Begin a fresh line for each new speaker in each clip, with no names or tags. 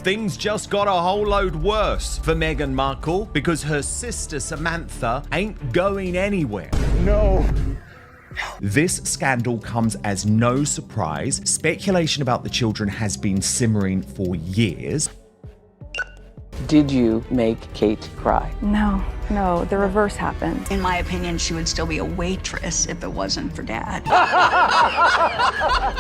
things just got a whole load worse for Meghan Markle because her sister Samantha ain't going anywhere.
No.
This scandal comes as no surprise. Speculation about the children has been simmering for years.
Did you make Kate cry?
No, the reverse happened.
In my opinion, she would still be a waitress if it wasn't for Dad.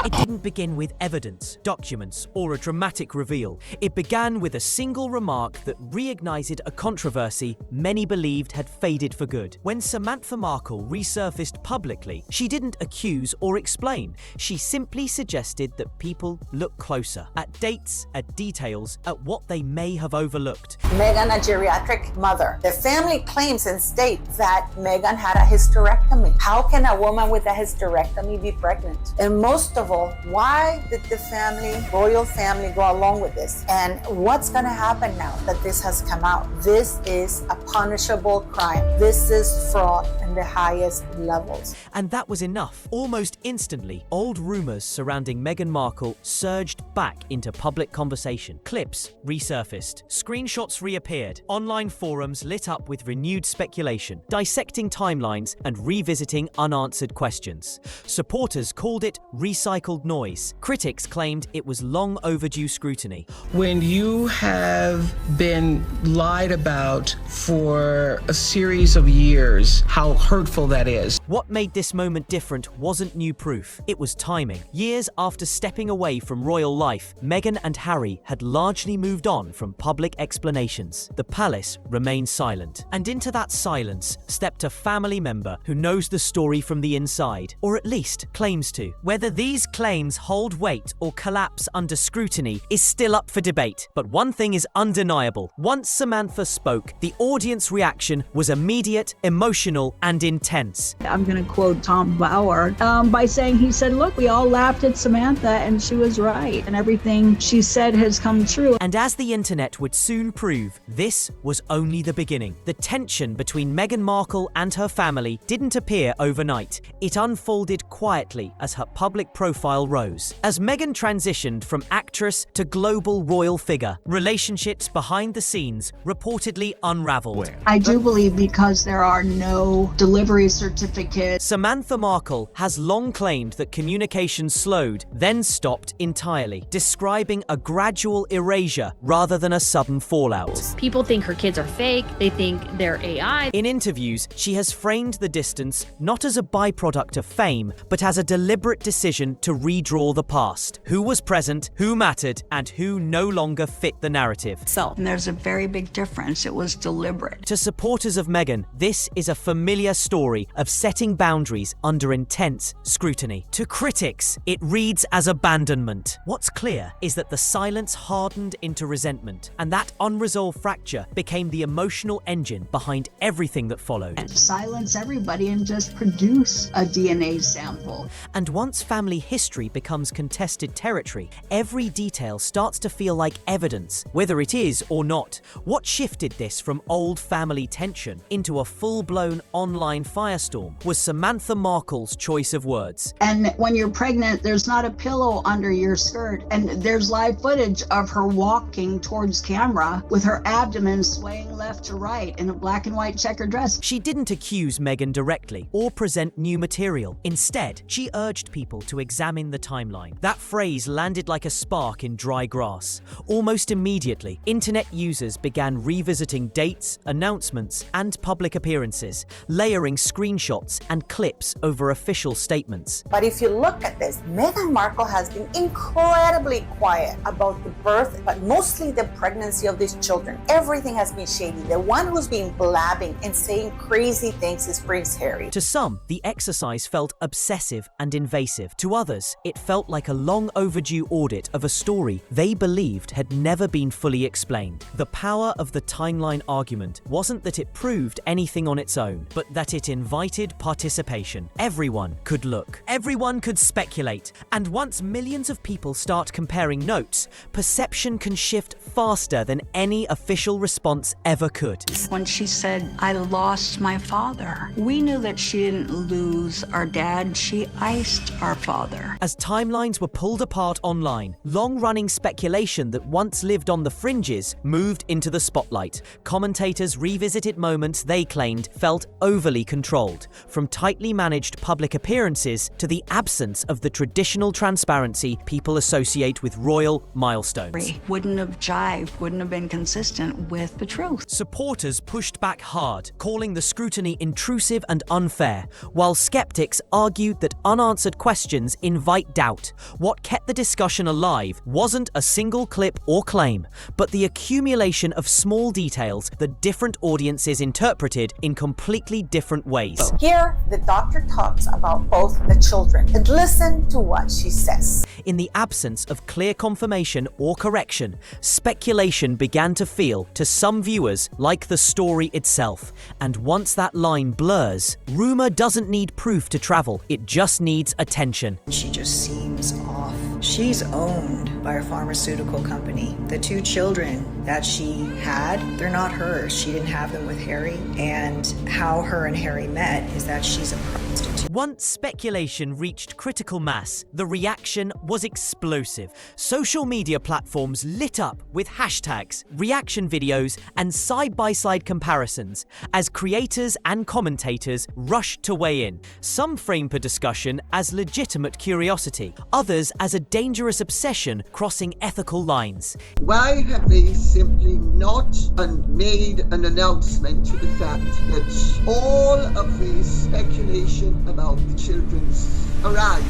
It didn't begin with evidence, documents, or a dramatic reveal. It began with a single remark that reignited a controversy many believed had faded for good. When Samantha Markle resurfaced publicly, she didn't accuse or explain. She simply suggested that people look closer at dates, at details, at what they may have overlooked.
Meghan, a geriatric mother. The family claims and states that Meghan had a hysterectomy. How can a woman with a hysterectomy be pregnant? And most of all, why did the royal family, go along with this? And what's going to happen now that this has come out? This is a punishable crime. This is fraud in the highest levels.
And that was enough. Almost instantly, old rumors surrounding Meghan Markle surged back into public conversation. Clips resurfaced, screenshots reappeared, online forums lit up with renewed speculation, dissecting timelines and revisiting unanswered questions. Supporters called it recycled noise. Critics claimed it was long overdue scrutiny.
When you have been lied about for a series of years, how hurtful that is.
What made this moment different wasn't new proof. It was timing. Years after stepping away from royal life, Meghan and Harry had largely moved on from public explanations. The palace remained silent. And into that silence stepped a family member who knows the story from the inside, or at least claims to. Whether these claims hold weight or collapse under scrutiny is still up for debate. But one thing is undeniable. Once Samantha spoke, the audience reaction was immediate, emotional, and intense.
I'm going to quote Tom Bauer by saying, he said, look, we all laughed at Samantha and she was right. And everything she said has come true.
And as the internet would soon prove, this was only the beginning. The tension between Meghan Markle and her family didn't appear overnight. It unfolded quietly as her public profile rose. As Meghan transitioned from actress to global royal figure, relationships behind the scenes reportedly unraveled.
I do believe because there are no delivery certificates.
Samantha Markle has long claimed that communication slowed, then stopped entirely, describing a gradual erasure rather than a sudden fallout.
People think her kids are fake, they think they're AI.
In interviews, she has framed the distance not as a byproduct of fame, but as a deliberate decision to redraw the past. Who was present, who mattered, and who no longer fit the narrative.
And there's a very big difference. It was deliberate.
To supporters of Meghan, this is a familiar story of setting boundaries under intense scrutiny. To critics, it reads as abandonment. What's clear is that the silence hardened into resentment, and that unresolved fracture became the emotional engine behind everything that followed.
Silence everybody and just produce a DNA sample.
And once family history becomes contested territory, every detail starts to feel like evidence, whether it is or not. What shifted this from old family tension into a full-blown online firestorm was Samantha Markle's choice of words.
And when you're pregnant, there's not a pillow under your skirt. And there's live footage of her walking towards camera with her abdomen swaying left to right in a black and white checkered dress.
She didn't accuse Meghan directly or present new material. Instead, she urged people to examine the timeline. That phrase landed like a spark in dry grass. Almost immediately, internet users began revisiting dates, announcements, and public appearances, layering screenshots and clips over official statements.
But if you look at this, Meghan Markle has been incredibly quiet about the birth, but mostly the pregnancy of these children. Everything has been shady. The one who's been blabbing and saying crazy things is Prince Harry.
To some, the exercise felt obsessive and invasive. To others, it felt like a long overdue audit of a story they believed had never been fully explained. The power of the timeline argument wasn't that it proved anything on its own, but that it invited participation. Everyone could look. Everyone could speculate. And once millions of people start comparing notes, perception can shift faster than any official response ever could.
When she said, "I lost my father," we knew that she didn't lose our dad, she iced our father.
As timelines were pulled apart online, long-running speculation that once lived on the fringes moved into the spotlight. Commentators revisited moments they claimed felt overly controlled, from tightly managed public appearances to the absence of the traditional transparency people associate with royal milestones.
Wouldn't have jived, wouldn't have been consistent with the truth.
Supporters pushed back hard, calling the scrutiny intrusive and unfair, while skeptics argued that unanswered questions invite doubt. What kept the discussion alive wasn't a single clip or claim, but the accumulation of small details that different audiences interpreted in completely different ways.
Here, the doctor talks about both the children, and listen to what she says.
In the absence of clear confirmation or correction, speculation began to feel, to some viewers, like the story itself. And once that line blurs, rumor doesn't need proof to travel, it just needs attention.
She just seems off. She's owned by a pharmaceutical company. The 2 children that she had, they're not hers. She didn't have them with Harry. And how her and Harry met is that she's a prostitute.
Once speculation reached critical mass, the reaction was explosive. Social media platforms lit up with hashtags, reaction videos, and side-by-side comparisons as creators and commentators rushed to weigh in. Some framed the discussion as legitimate curiosity, others as a dangerous obsession crossing ethical lines.
Why have they simply not made an announcement to the fact that all of this speculation about the children's arrival?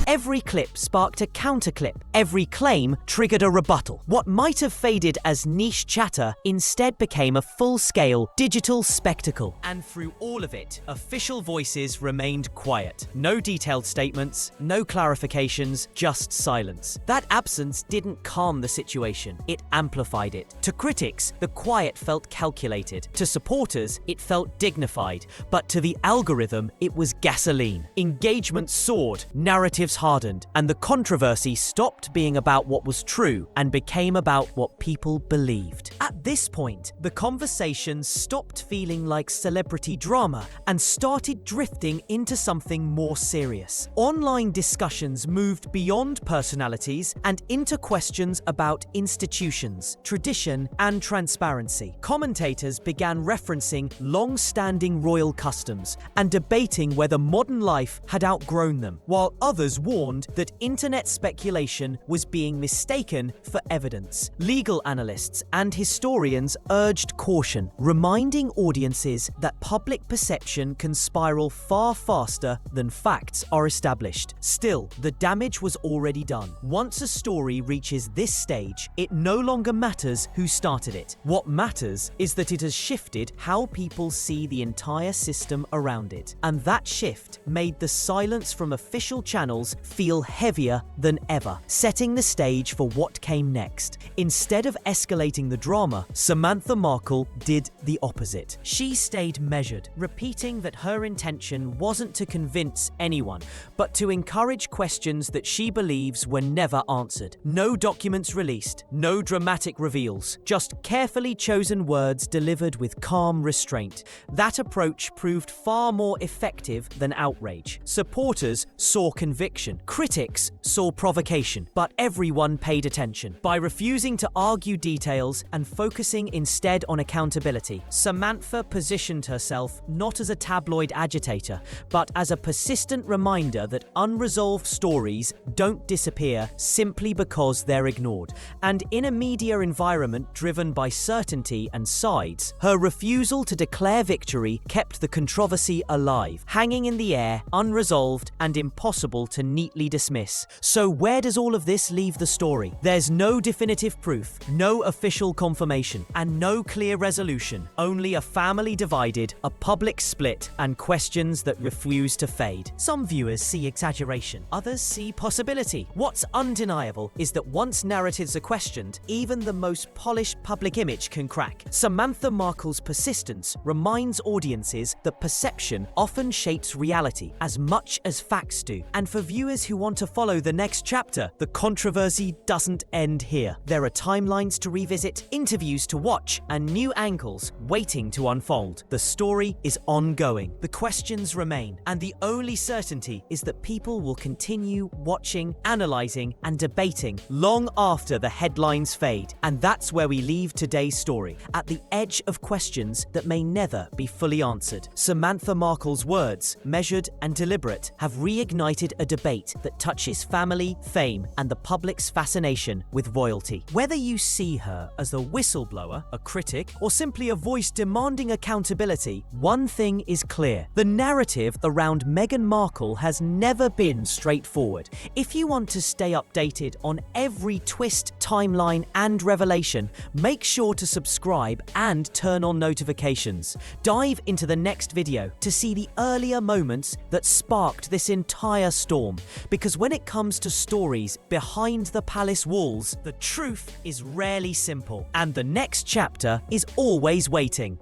Every clip sparked a counterclip. Every claim triggered a rebuttal. What might have faded as niche chatter instead became a full-scale digital spectacle. And through all of it, official voices remained quiet. No detailed statements, no clarifications, just silence. That absence didn't calm the situation, it amplified it. To critics, the quiet felt calculated. To supporters, it felt dignified. But to the algorithm, it was gasoline. Engagement soared, narratives hardened, and the controversy stopped being about what was true and became about what people believed. At this point, the conversation stopped feeling like celebrity drama and started drifting into something more serious. Online discussions moved beyond personalities and into questions about institutions, tradition, and transparency. Commentators began referencing long-standing royal customs and debating whether modern life had outgrown them, while others warned that internet speculation was being mistaken for evidence. Legal analysts and historians urged caution, reminding audiences that public perception can spiral far faster than facts are established. Still, the damage was already done. Once a story reaches this stage, it no longer matters who started it. What matters is that it has shifted how people see the entire system around it. And that shift made the silence from official channels feel heavier than ever, setting the stage for what came next. Instead of escalating the drama, Samantha Markle did the opposite. She stayed measured, repeating that her intention wasn't to convince anyone, but to encourage questions that she believes were never answered. No documents released, no dramatic reveals, just carefully chosen words delivered with calm restraint. That approach proved far more effective than outrage. Supporters saw conviction. Critics saw provocation, but everyone paid attention. By refusing to argue details and focusing instead on accountability, Samantha positioned herself not as a tabloid agitator, but as a persistent reminder that unresolved stories don't disappear simply because they're ignored. And in a media environment driven by certainty and sides, her refusal to declare victory kept the controversy alive, hanging in the air, unresolved, and impossible to neatly dismiss. So where does all of this leave the story? There's no definitive proof, no official confirmation, explanation and no clear resolution. Only a family divided, a public split, and questions that refuse to fade. Some viewers see exaggeration, others see possibility. What's undeniable is that once narratives are questioned, even the most polished public image can crack. Samantha Markle's persistence reminds audiences that perception often shapes reality as much as facts do. And for viewers who want to follow the next chapter, the controversy doesn't end here. There are timelines to revisit, interviews to watch, and new angles waiting to unfold. The story is ongoing, the questions remain, and the only certainty is that people will continue watching, analyzing, and debating long after the headlines fade. And that's where we leave today's story, at the edge of questions that may never be fully answered. Samantha Markle's words, measured and deliberate, have reignited a debate that touches family, fame, and the public's fascination with royalty. Whether you see her as a whistleblower, a critic, or simply a voice demanding accountability, one thing is clear. The narrative around Meghan Markle has never been straightforward. If you want to stay updated on every twist, timeline, and revelation, make sure to subscribe and turn on notifications. Dive into the next video to see the earlier moments that sparked this entire storm. Because when it comes to stories behind the palace walls, the truth is rarely simple, and the next chapter is always waiting.